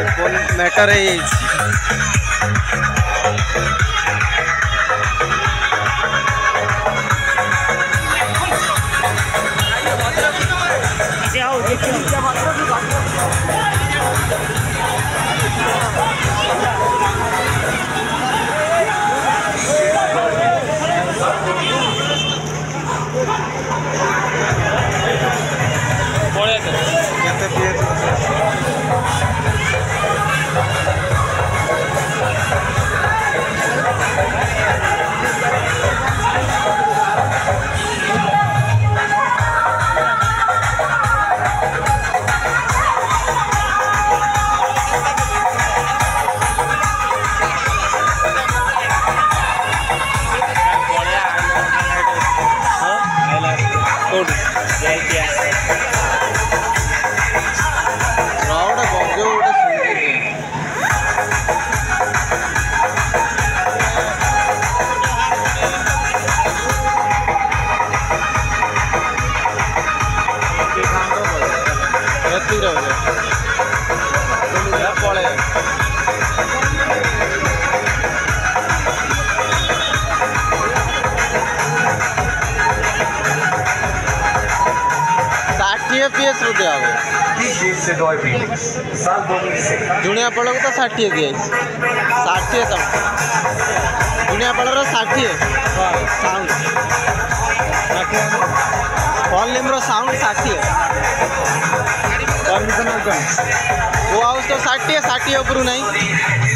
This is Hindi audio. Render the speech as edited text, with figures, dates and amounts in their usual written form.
मैटर है पीएस रुपया दुनिया पड़ तो 60 दिए 60 दुनिया पड़ 60 साउंड वॉल्यूम साउंड 60 वो हाउस तो 60 60 ऊपर नहीं